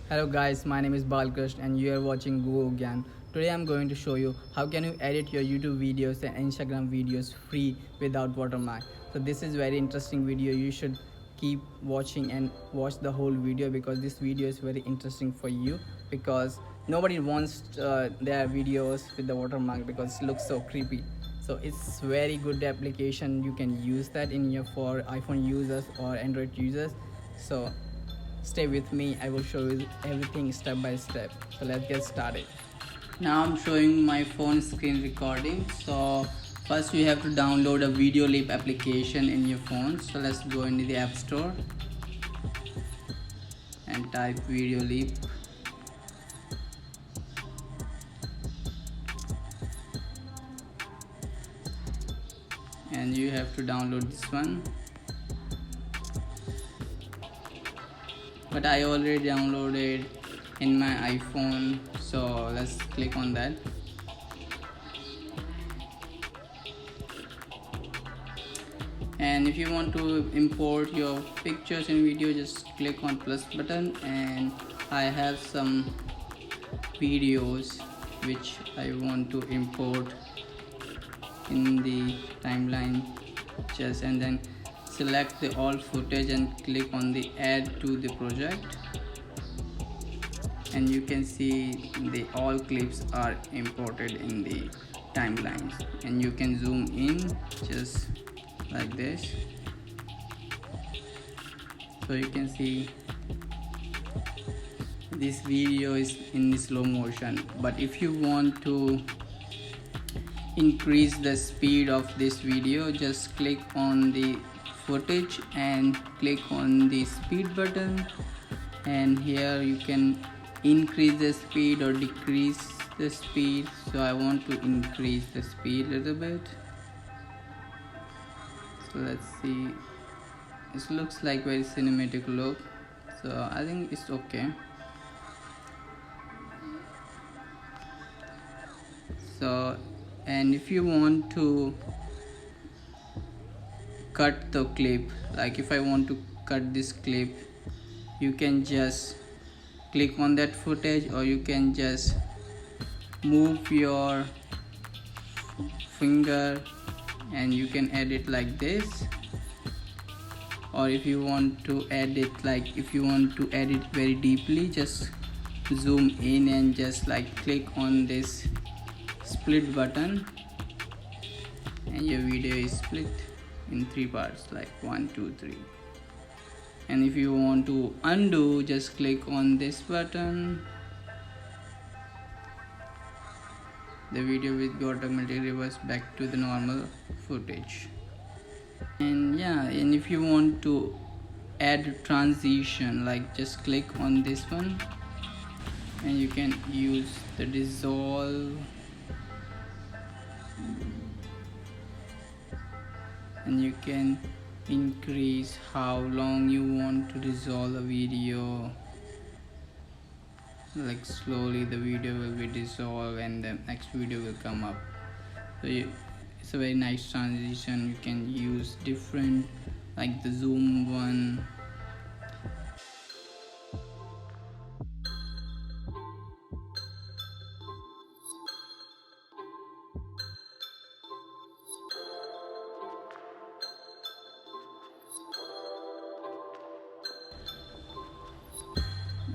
Hello guys, my name is Balkrishn and you are watching gyaan. Today I'm going to show you how can you edit your YouTube videos and Instagram videos free without watermark. So this is very interesting video. You should keep watching and watch the whole video because this video is very interesting for you because nobody wants their videos with the watermark because it looks so creepy. So it's very good application. You can use that in your for iPhone users or Android users. So stay with me, I will show you everything step by step. So let's get started. Now I'm showing my phone screen recording. So first you have to download a videoleap application in your phone. So let's go into the App Store and type videoleap. And you have to download this one. But I already downloaded in my iPhone, so let's click on that. And if you want to import your pictures and video, just click on plus button. And I have some videos which I want to import in the timeline, and then select the all footage and click on the add to the project, and you can see the all clips are imported in the timelines. And you can zoom in just like this, so you can see this video is in slow motion. But if you want to increase the speed of this video, just click on the footage and click on the speed button, and here you can increase the speed or decrease the speed. So I want to increase the speed a little bit. So let's see, this looks like very cinematic look, so I think it's okay. So, and if you want to cut the clip, like if I want to cut this clip, you can just click on that footage, or you can just move your finger and you can edit like this. Or if you want to edit, like if you want to edit very deeply, just zoom in and just like click on this split button, and your video is split in 3 parts, like 1 2 3. And if you want to undo, just click on this button. The video will be automatically reverse back to the normal footage. And yeah, and if you want to add transition, like just click on this one, and you can use the dissolve, and you can increase how long you want to dissolve a video. Like slowly the video will be dissolved and the next video will come up. So it's a very nice transition. You can use different, like the zoom one.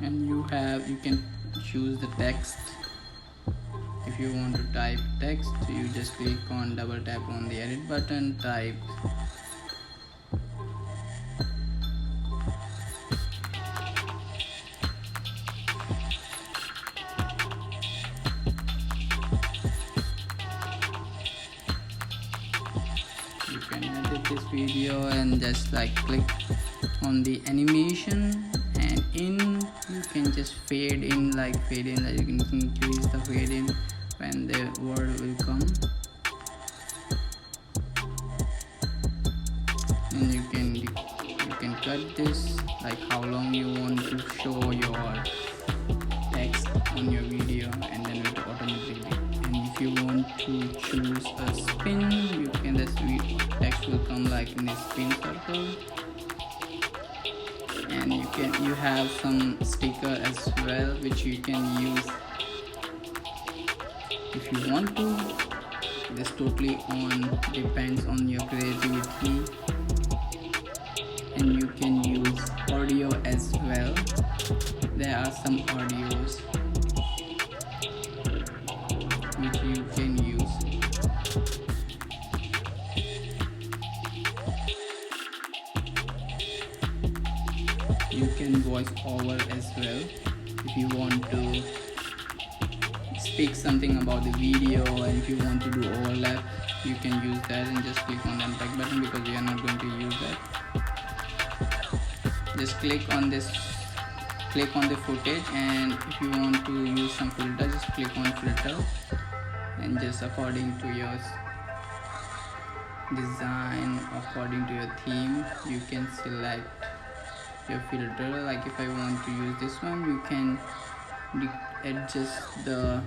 And you can choose the text. If you want to type text, you just click on, double tap on the edit button, type. You can edit this video and just like click on the animation, and in you can just fade in, like you can increase the fade in when the word will come. And you can cut this, like how long you want to show your text on your video, and then it automatically. And if you want to choose a spin, you can, the text will come like in a spin circle. And you have some sticker as well. which you can use if you want to. This totally depends on your creativity. And you can use audio as well. There are some audios which you can use. You can voice over as well. If you want to speak something about the video, and if you want to do overlap, you can use that and just click on the unpack button, because we are not going to use that. Just click on the footage, and if you want to use some filter, just click on filter, and just according to your design, according to your theme, you can select your filter. Like if I want to use this one, you can adjust the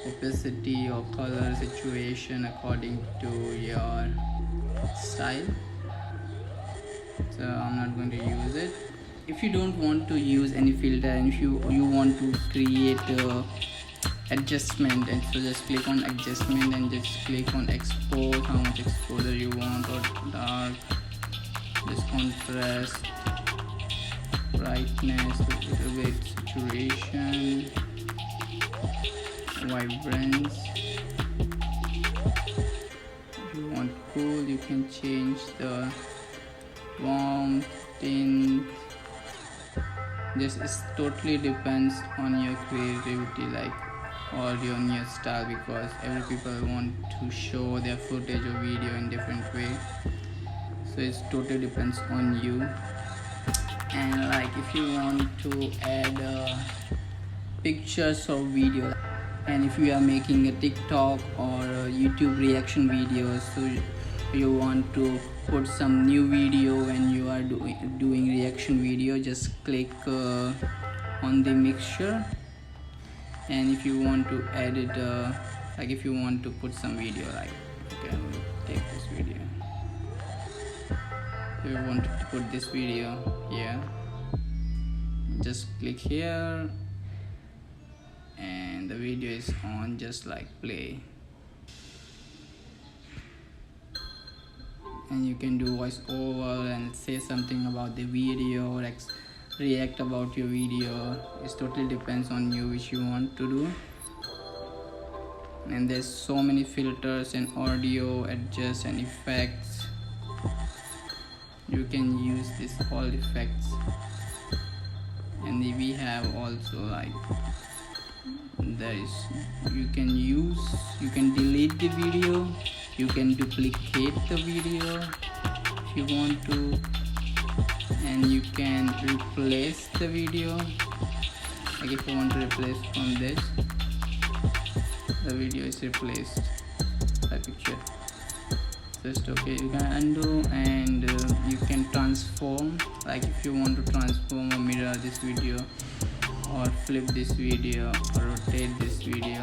opacity or color situation according to your style. So I'm not going to use it. If you don't want to use any filter, and if you want to create adjustment, and so just click on adjustment and just click on expose, how much exposure you want, or dark, just contrast, brightness, little bit, saturation, vibrance. If you want cool, you can change the warmth, tint. This is totally depends on your creativity, like, or on your style, because every people want to show their footage or video in different way. So it totally depends on you. And like if you want to add pictures or video, and if you are making a TikTok or YouTube reaction videos, so you want to put some new video when you are doing reaction video, just click on the mixture. And if you want to edit, like if you want to put some video, like, okay, I will take this video. If you want to put this video here, just click here, and the video is on, just like play. And you can do voice over and say something about the video, or react about your video. It totally depends on you which you want to do. And there's so many filters and audio adjust and effects. You can use this all effects. And we have also like you can delete the video, you can duplicate the video if you want to, and you can replace the video. Like if you want to replace from this, the video is replaced by picture. Just okay, you can undo, and you can transform. Like if you want to transform or mirror this video, or flip this video, or rotate this video.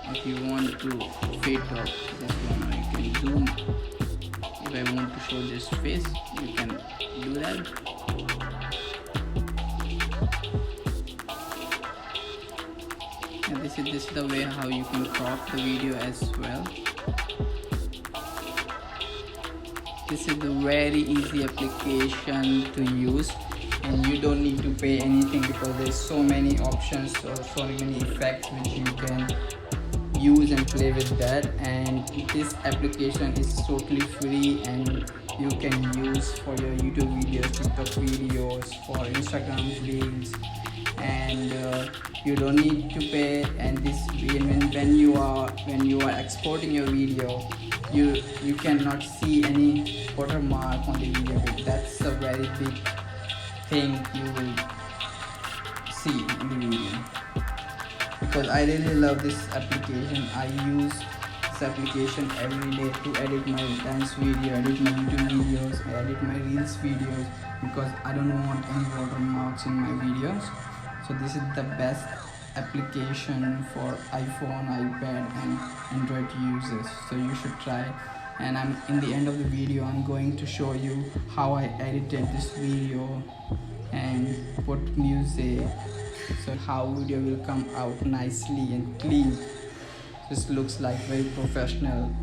If you want to fade up this one, or you can zoom. If I want to show this face, you can do that. And this is the way how you can crop the video as well. This is a very easy application to use, and you don't need to pay anything, because there's so many options or so many effects which you can use and play with that. And this application is totally free, and you can use for your YouTube videos, TikTok videos, for Instagram reels, and you don't need to pay. And this when you are exporting your video, you cannot see any watermark on the video. But that's a very big thing you will see in the video, because I really love this application. I use this application every day to edit my dance video, edit my YouTube videos, edit my reels videos, because I don't want any watermarks in my videos. So this is the best application for iPhone, iPad and Android users, so you should try. And in the end of the video, I'm going to show you how I edited this video, and put music, so how video will come out nicely and clean. This looks like very professional.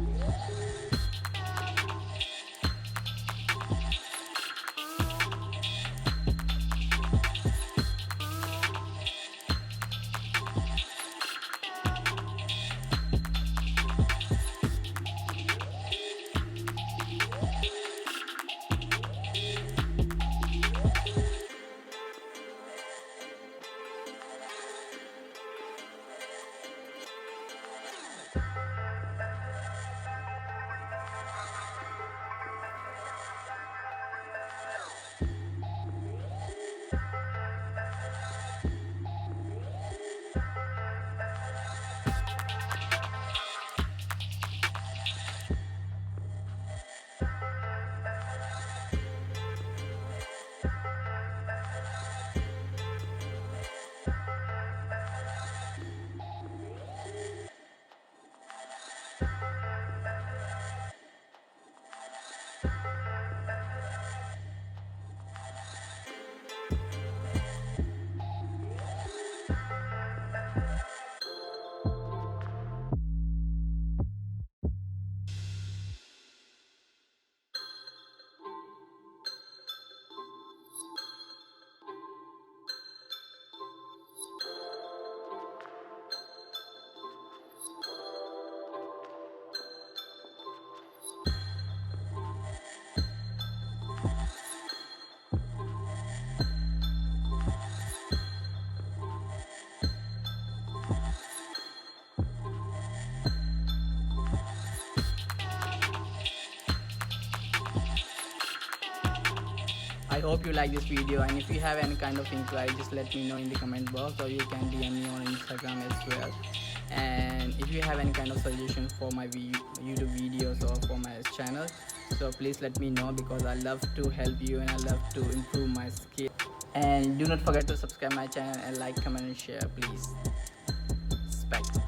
I hope you like this video, and if you have any kind of inquiry, just let me know in the comment box, or you can DM me on Instagram as well. And if you have any kind of suggestion for my YouTube videos or for my channel, so please let me know, because I love to help you and I love to improve my skill. And do not forget to subscribe my channel and like, comment and share, please. Respect.